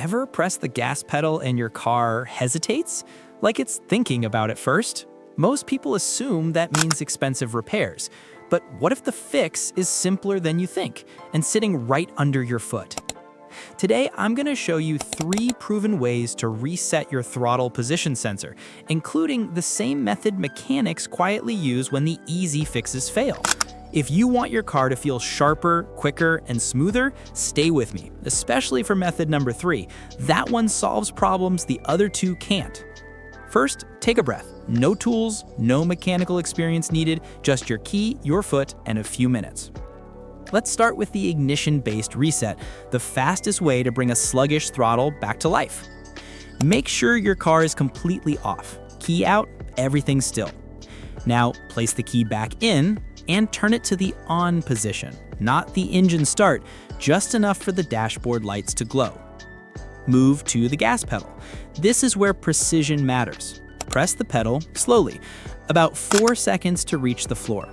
Ever press the gas pedal and your car hesitates? Like it's thinking about it first? Most people assume that means expensive repairs. But what if the fix is simpler than you think and sitting right under your foot? Today, I'm going to show you 3 proven ways to reset your throttle position sensor, including the same method mechanics quietly use when the easy fixes fail. If you want your car to feel sharper, quicker, and smoother, stay with me, especially for method number 3. That one solves problems the other 2 can't. First, take a breath. No tools, no mechanical experience needed, just your key, your foot, and a few minutes. Let's start with the ignition-based reset, the fastest way to bring a sluggish throttle back to life. Make sure your car is completely off. Key out, everything still. Now, place the key back in and turn it to the on position, not the engine start, just enough for the dashboard lights to glow. Move to the gas pedal. This is where precision matters. Press the pedal slowly, about 4 seconds to reach the floor.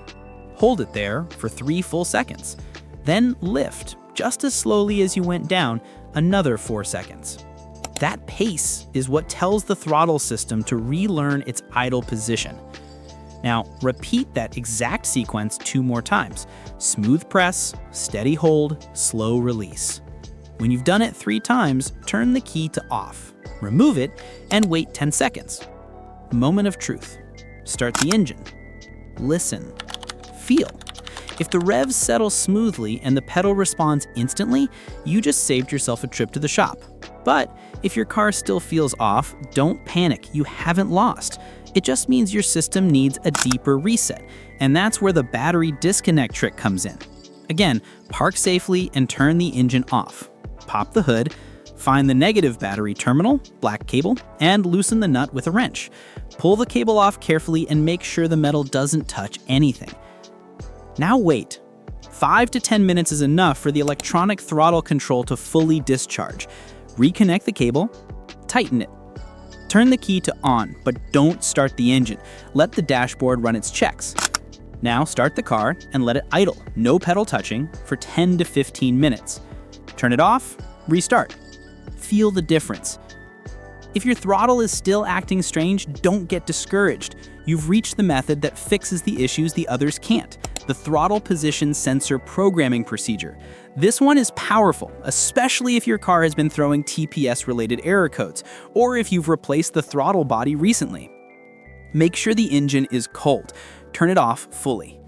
Hold it there for 3 full seconds. Then lift, just as slowly as you went down, another 4 seconds. That pace is what tells the throttle system to relearn its idle position. Now, repeat that exact sequence 2 more times. Smooth press, steady hold, slow release. When you've done it 3 times, turn the key to off, remove it, and wait 10 seconds. Moment of truth. Start the engine. Listen. Feel. If the revs settle smoothly and the pedal responds instantly, you just saved yourself a trip to the shop. But if your car still feels off, don't panic. You haven't lost. It just means your system needs a deeper reset, and that's where the battery disconnect trick comes in. Again, park safely and turn the engine off. Pop the hood, find the negative battery terminal, black cable, and loosen the nut with a wrench. Pull the cable off carefully and make sure the metal doesn't touch anything. Now wait. 5 to 10 minutes is enough for the electronic throttle control to fully discharge. Reconnect the cable, tighten it. Turn the key to on, but don't start the engine. Let the dashboard run its checks. Now start the car and let it idle, no pedal touching, for 10 to 15 minutes. Turn it off, restart. Feel the difference. If your throttle is still acting strange, don't get discouraged. You've reached the method that fixes the issues the others can't, the Throttle Position Sensor programming procedure. This one is powerful, especially if your car has been throwing TPS-related error codes, or if you've replaced the throttle body recently. Make sure the engine is cold. Turn it off fully.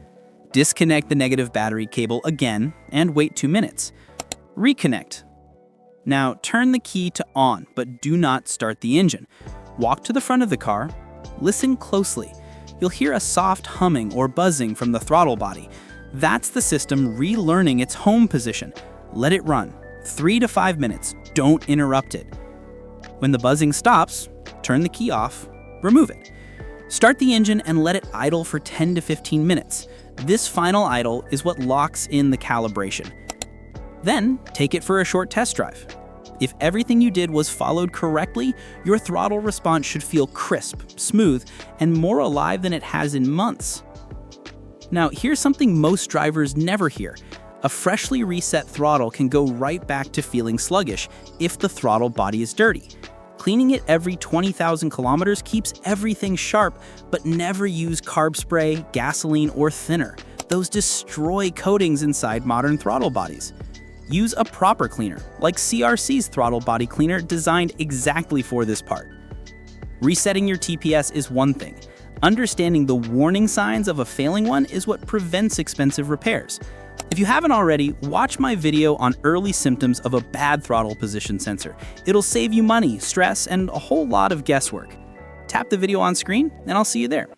Disconnect the negative battery cable again and wait 2 minutes. Reconnect. Now turn the key to on, but do not start the engine. Walk to the front of the car. Listen closely. You'll hear a soft humming or buzzing from the throttle body. That's the system relearning its home position. Let it run. 3 to 5 minutes. Don't interrupt it. When the buzzing stops, turn the key off, remove it. Start the engine and let it idle for 10 to 15 minutes. This final idle is what locks in the calibration. Then take it for a short test drive. If everything you did was followed correctly, your throttle response should feel crisp, smooth, and more alive than it has in months. Now, here's something most drivers never hear. A freshly reset throttle can go right back to feeling sluggish if the throttle body is dirty. Cleaning it every 20,000 kilometers keeps everything sharp, but never use carb spray, gasoline, or thinner. Those destroy coatings inside modern throttle bodies. Use a proper cleaner, like CRC's throttle body cleaner designed exactly for this part. Resetting your TPS is one thing. Understanding the warning signs of a failing one is what prevents expensive repairs. If you haven't already, watch my video on early symptoms of a bad throttle position sensor. It'll save you money, stress, and a whole lot of guesswork. Tap the video on screen, and I'll see you there.